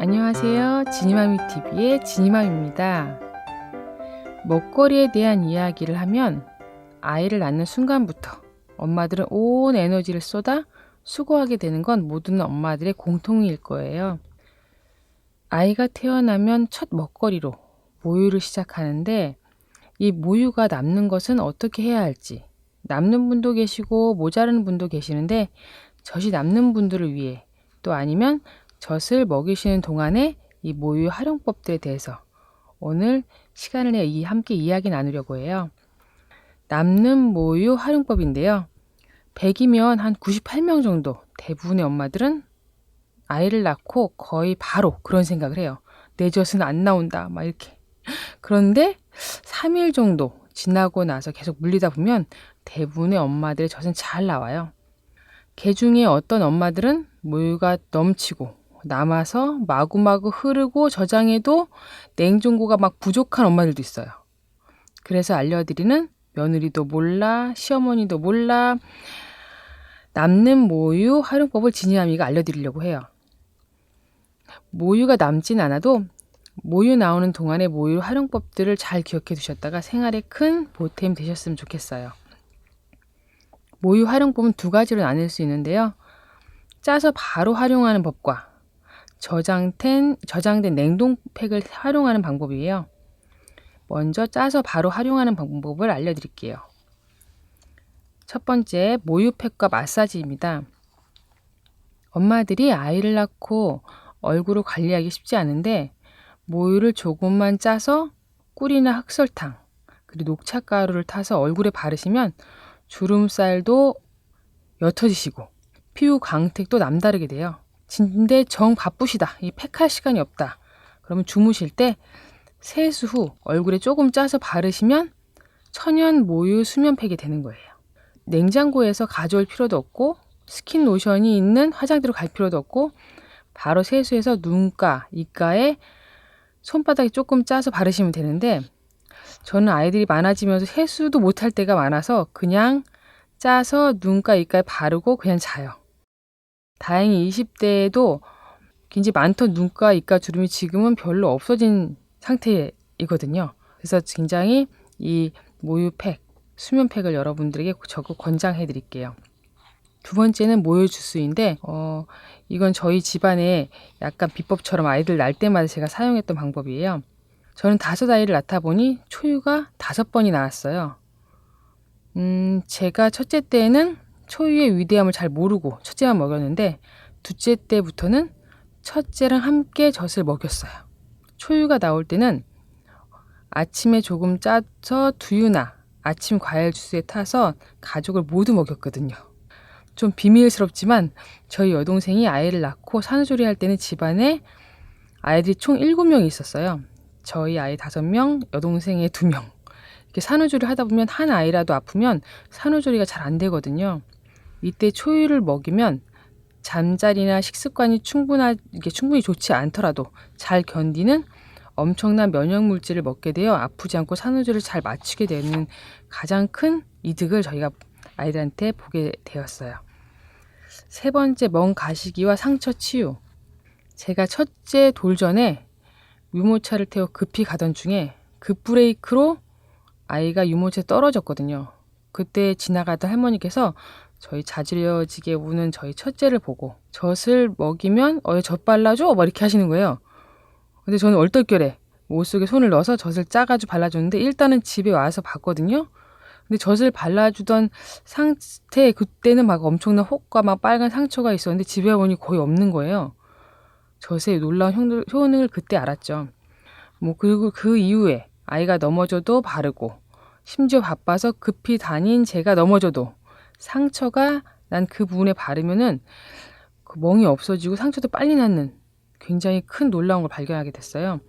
안녕하세요. 지니마미TV의 지니맘입니다. 먹거리에 대한 이야기를 하면 아이를 낳는 순간부터 엄마들은 온 에너지를 쏟아 수고하게 되는 건 모든 엄마들의 공통일 거예요. 아이가 태어나면 첫 먹거리로 모유를 시작하는데 이 모유가 남는 것은 어떻게 해야 할지 남는 분도 계시고 모자라는 분도 계시는데 젖이 남는 분들을 위해 또 아니면 젖을 먹이시는 동안에 이 모유 활용법들에 대해서 오늘 시간을 내 함께 이야기 나누려고 해요. 남는 모유 활용법인데요. 100이면 한 98명 정도 대부분의 엄마들은 아이를 낳고 거의 바로 그런 생각을 해요. 내 젖은 안 나온다 막 이렇게. 그런데 3일 정도 지나고 나서 계속 물리다 보면 대부분의 엄마들의 젖은 잘 나와요. 개 중에 어떤 엄마들은 모유가 넘치고 남아서 마구마구 흐르고 저장해도 냉장고가 막 부족한 엄마들도 있어요. 그래서 알려드리는 며느리도 몰라, 시어머니도 몰라, 남는 모유 활용법을 지니맘이가 알려드리려고 해요. 모유가 남진 않아도 모유 나오는 동안의 모유 활용법들을 잘 기억해 두셨다가 생활에 큰 보탬 되셨으면 좋겠어요. 모유 활용법은 두 가지로 나눌 수 있는데요. 짜서 바로 활용하는 법과 저장된 냉동팩을 활용하는 방법이에요. 먼저 짜서 바로 활용하는 방법을 알려드릴게요. 첫 번째, 모유팩과 마사지입니다. 엄마들이 아이를 낳고 얼굴을 관리하기 쉽지 않은데 모유를 조금만 짜서 꿀이나 흑설탕 그리고 녹차가루를 타서 얼굴에 바르시면 주름살도 옅어지시고 피부 광택도 남다르게 돼요. 근데 정 바쁘시다. 이 팩할 시간이 없다. 그러면 주무실 때 세수 후 얼굴에 조금 짜서 바르시면 천연 모유 수면팩이 되는 거예요. 냉장고에서 가져올 필요도 없고 스킨 로션이 있는 화장대로 갈 필요도 없고 바로 세수해서 눈가, 입가에 손바닥에 조금 짜서 바르시면 되는데 저는 아이들이 많아지면서 세수도 못할 때가 많아서 그냥 짜서 눈가, 입가에 바르고 그냥 자요. 다행히 20대에도 굉장히 많던 눈가, 입가 주름이 지금은 별로 없어진 상태이거든요. 그래서 굉장히 이 모유팩, 수면팩을 여러분들에게 적극 권장해 드릴게요. 두 번째는 모유 주스인데 이건 저희 집안에 약간 비법처럼 아이들 낳을 때마다 제가 사용했던 방법이에요. 저는 5아이를 낳다 보니 초유가 5번이 나왔어요. 제가 첫째 때는 초유의 위대함을 잘 모르고 첫째만 먹였는데 둘째 때부터는 첫째랑 함께 젖을 먹였어요. 초유가 나올 때는 아침에 조금 짜서 두유나 아침 과일 주스에 타서 가족을 모두 먹였거든요. 좀 비밀스럽지만 저희 여동생이 아이를 낳고 산후조리 할 때는 집안에 아이들이 총 7명이 있었어요. 저희 아이 5명, 여동생의 2명. 이렇게 산후조리 하다 보면 한 아이라도 아프면 산후조리가 잘 안 되거든요. 이때 초유를 먹이면 잠자리나 식습관이 충분히 좋지 않더라도 잘 견디는 엄청난 면역 물질을 먹게 되어 아프지 않고 산후조리를 잘 마치게 되는 가장 큰 이득을 저희가 아이들한테 보게 되었어요. 세 번째, 멍 가시기와 상처 치유. 제가 첫째 돌전에 유모차를 태워 급히 가던 중에 급브레이크로 아이가 유모차에 떨어졌거든요. 그때 지나가던 할머니께서 저희 자지러지게 우는 저희 첫째를 보고 젖을 먹이면 젖 발라줘? 막 이렇게 하시는 거예요. 근데 저는 얼떨결에 옷 속에 손을 넣어서 젖을 짜가지고 발라줬는데 일단은 집에 와서 봤거든요. 근데 젖을 발라주던 상태 그때는 막 엄청난 혹과 막 빨간 상처가 있었는데 집에 오니 거의 없는 거예요. 젖의 놀라운 효능을 그때 알았죠. 그리고 그 이후에 아이가 넘어져도 바르고 심지어 바빠서 급히 다닌 제가 넘어져도 상처가 난 그 부분에 바르면은 그 멍이 없어지고 상처도 빨리 낫는 굉장히 큰 놀라운 걸 발견하게 됐어요.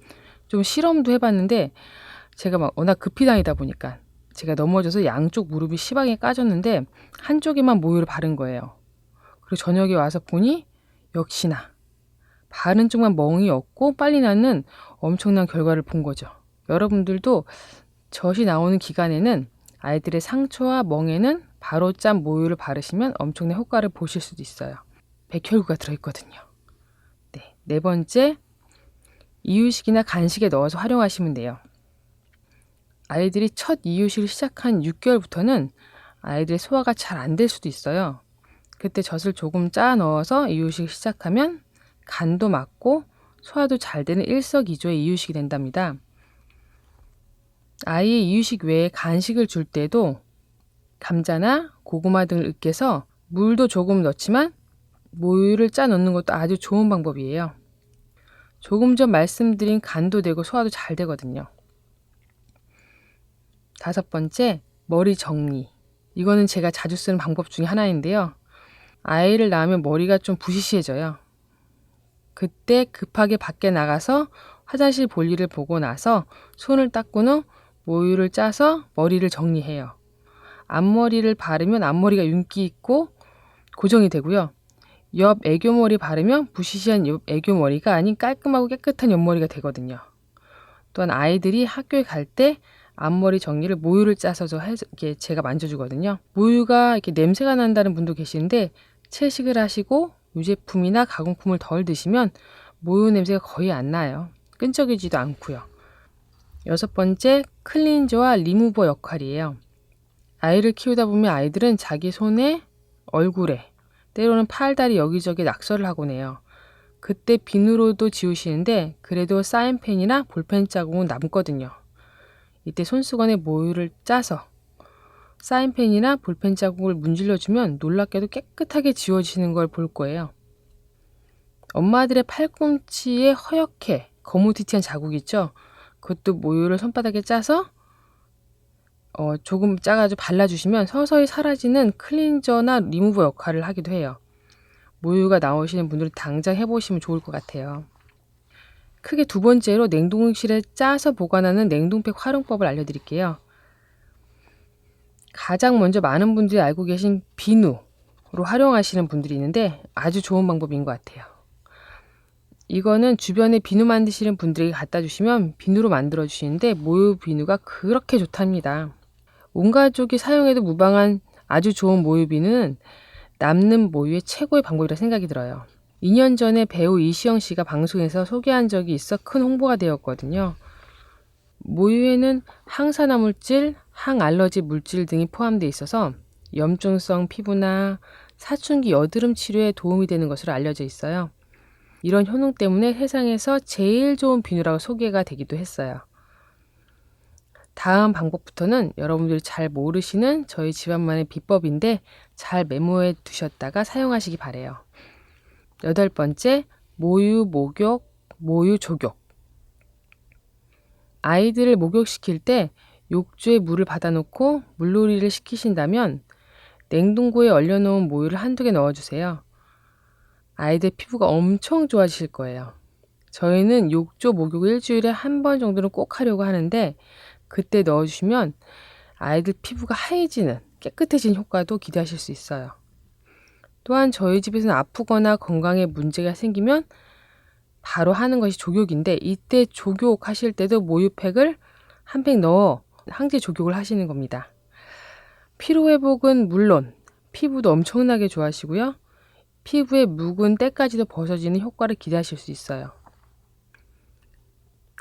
좀 실험도 해봤는데 제가 막 워낙 급히 다니다 보니까 제가 넘어져서 양쪽 무릎이 심하게 까졌는데 한쪽에만 모유를 바른 거예요. 그리고 저녁에 와서 보니 역시나 바른 쪽만 멍이 없고 빨리 낫는 엄청난 결과를 본 거죠. 여러분들도 젖이 나오는 기간에는 아이들의 상처와 멍에는 바로 짠 모유를 바르시면 엄청난 효과를 보실 수도 있어요. 백혈구가 들어있거든요. 네 번째, 이유식이나 간식에 넣어서 활용하시면 돼요. 아이들이 첫 이유식을 시작한 6개월부터는 아이들의 소화가 잘 안 될 수도 있어요. 그때 젖을 조금 짜 넣어서 이유식 시작하면 간도 맞고 소화도 잘 되는 일석이조의 이유식이 된답니다. 아이의 이유식 외에 간식을 줄 때도 감자나 고구마 등을 으깨서 물도 조금 넣지만 모유를 짜 넣는 것도 아주 좋은 방법이에요. 조금 전 말씀드린 간도 되고 소화도 잘 되거든요. 5번째, 머리 정리. 이거는 제가 자주 쓰는 방법 중에 하나인데요. 아이를 낳으면 머리가 좀 부시시해져요. 그때 급하게 밖에 나가서 화장실 볼일을 보고 나서 손을 닦은 후 모유를 짜서 머리를 정리해요. 앞머리를 바르면 앞머리가 윤기 있고 고정이 되고요. 옆 애교머리 바르면 부시시한 옆 애교머리가 아닌 깔끔하고 깨끗한 옆머리가 되거든요. 또한 아이들이 학교에 갈 때 앞머리 정리를 모유를 짜서 이렇게 제가 만져주거든요. 모유가 이렇게 냄새가 난다는 분도 계시는데 채식을 하시고 유제품이나 가공품을 덜 드시면 모유 냄새가 거의 안 나요. 끈적이지도 않고요. 6번째, 클린저와 리무버 역할이에요. 아이를 키우다 보면 아이들은 자기 손에, 얼굴에, 때로는 팔다리 여기저기 낙서를 하곤 해요. 그때 비누로도 지우시는데 그래도 사인펜이나 볼펜 자국은 남거든요. 이때 손수건에 모유를 짜서 사인펜이나 볼펜 자국을 문질러주면 놀랍게도 깨끗하게 지워지는 걸 볼 거예요. 엄마들의 팔꿈치에 허옇게 거무튀튀한 자국이 있죠. 그것도 모유를 손바닥에 짜서 조금 짜가지고 발라주시면 서서히 사라지는 클린저나 리무버 역할을 하기도 해요. 모유가 나오시는 분들은 당장 해보시면 좋을 것 같아요. 크게 2번째로 냉동실에 짜서 보관하는 냉동팩 활용법을 알려드릴게요. 가장 먼저 많은 분들이 알고 계신 비누로 활용하시는 분들이 있는데 아주 좋은 방법인 것 같아요. 이거는 주변에 비누 만드시는 분들에게 갖다 주시면 비누로 만들어 주시는데 모유 비누가 그렇게 좋답니다. 온 가족이 사용해도 무방한 아주 좋은 모유 비누는 남는 모유의 최고의 방법이라 생각이 들어요. 2년 전에 배우 이시영 씨가 방송에서 소개한 적이 있어 큰 홍보가 되었거든요. 모유에는 항산화 물질, 항알러지 물질 등이 포함되어 있어서 염증성 피부나 사춘기 여드름 치료에 도움이 되는 것으로 알려져 있어요. 이런 효능 때문에 세상에서 제일 좋은 비누라고 소개가 되기도 했어요. 다음 방법부터는 여러분들이 잘 모르시는 저희 집안만의 비법인데 잘 메모해 두셨다가 사용하시기 바래요. 8번째, 모유 목욕, 모유 조격. 아이들을 목욕시킬 때 욕조에 물을 받아놓고 물놀이를 시키신다면 냉동고에 얼려놓은 모유를 한두 개 넣어주세요. 아이들 피부가 엄청 좋아지실 거예요. 저희는 욕조 목욕 일주일에 한 번 정도는 꼭 하려고 하는데 그때 넣어주시면 아이들 피부가 하얘지는 깨끗해진 효과도 기대하실 수 있어요. 또한 저희 집에서는 아프거나 건강에 문제가 생기면 바로 하는 것이 조격인데 이때 조격하실 때도 모유팩을 한 팩 넣어 항제 조격을 하시는 겁니다. 피로회복은 물론 피부도 엄청나게 좋아하시고요. 피부에 묵은 때까지도 벗어지는 효과를 기대하실 수 있어요.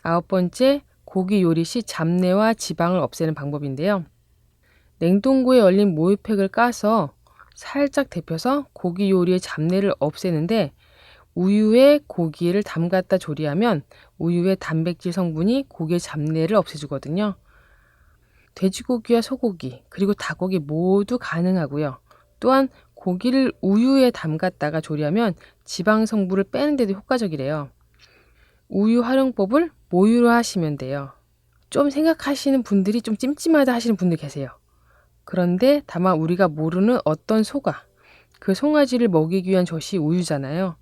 9번째, 고기 요리 시 잡내와 지방을 없애는 방법인데요. 냉동고에 얼린 모유팩을 까서 살짝 데펴서 고기 요리의 잡내를 없애는데 우유에 고기를 담갔다 조리하면 우유의 단백질 성분이 고기의 잡내를 없애주거든요. 돼지고기와 소고기 그리고 닭고기 모두 가능하고요. 또한 고기를 우유에 담갔다가 조리하면 지방 성분을 빼는 데도 효과적이래요. 우유 활용법을 모유로 하시면 돼요. 좀 생각하시는 분들이 좀 찜찜하다 하시는 분들 계세요. 그런데 다만 우리가 모르는 어떤 소가, 그 송아지를 먹이기 위한 젖이 우유잖아요.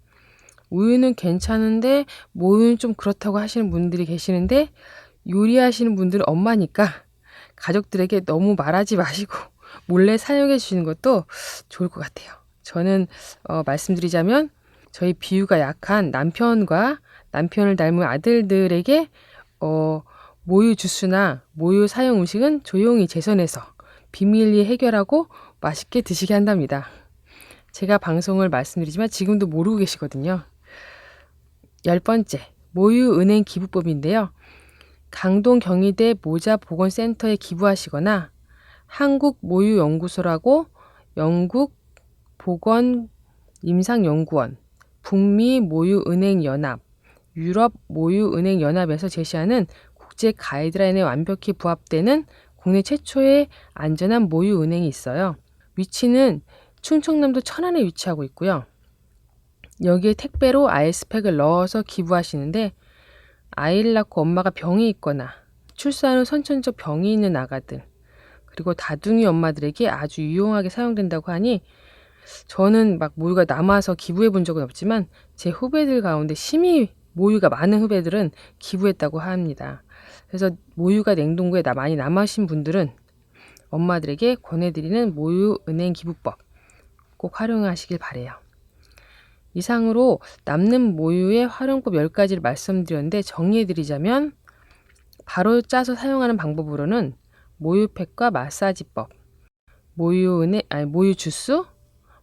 우유는 괜찮은데 모유는 좀 그렇다고 하시는 분들이 계시는데 요리하시는 분들은 엄마니까 가족들에게 너무 말하지 마시고 몰래 사용해 주시는 것도 좋을 것 같아요. 저는 말씀드리자면 저희 비유가 약한 남편과 남편을 닮은 아들들에게 모유 주스나 모유 사용 음식은 조용히 제선에서 비밀리에 해결하고 맛있게 드시게 한답니다. 제가 방송을 말씀드리지만 지금도 모르고 계시거든요. 10번째, 모유은행 기부법인데요. 강동 경희대 모자보건센터에 기부하시거나 한국모유연구소라고 영국 보건임상연구원, 북미모유은행연합, 유럽모유은행연합에서 제시하는 국제 가이드라인에 완벽히 부합되는 국내 최초의 안전한 모유은행이 있어요. 위치는 충청남도 천안에 위치하고 있고요. 여기에 택배로 아이스팩을 넣어서 기부하시는데 아이를 낳고 엄마가 병이 있거나 출산 후 선천적 병이 있는 아가들, 그리고 다둥이 엄마들에게 아주 유용하게 사용된다고 하니 저는 막 모유가 남아서 기부해 본 적은 없지만 제 후배들 가운데 심히 모유가 많은 후배들은 기부했다고 합니다. 그래서 모유가 냉동고에 많이 남으신 분들은 엄마들에게 권해드리는 모유은행 기부법 꼭 활용하시길 바래요. 이상으로 남는 모유의 활용법 10가지를 말씀드렸는데 정리해드리자면 바로 짜서 사용하는 방법으로는 모유팩과 마사지법, 모유 주스,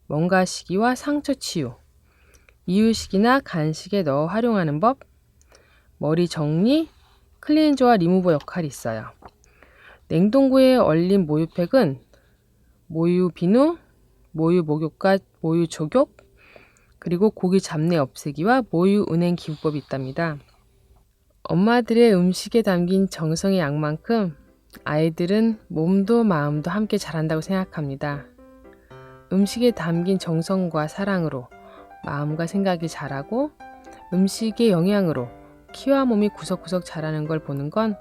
멍가시기와 상처 치유, 이유식이나 간식에 넣어 활용하는 법, 머리 정리, 클렌저와 리무버 역할이 있어요. 냉동고에 얼린 모유팩은 모유 비누, 모유 목욕과 모유 족욕, 그리고 고기 잡내 없애기와 모유 은행 기부법이 있답니다. 엄마들의 음식에 담긴 정성의 양만큼 아이들은 몸도 마음도 함께 자란다고 생각합니다. 음식에 담긴 정성과 사랑으로 마음과 생각이 자라고 음식의 영향으로 키와 몸이 구석구석 자라는 걸 보는 건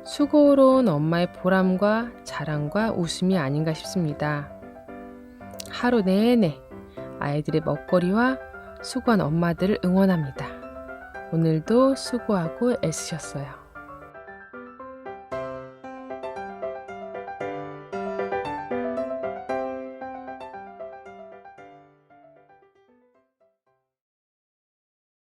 수고로운 엄마의 보람과 자랑과 웃음이 아닌가 싶습니다. 하루 내내 아이들의 먹거리와 수고한 엄마들을 응원합니다. 오늘도 수고하고 애쓰셨어요.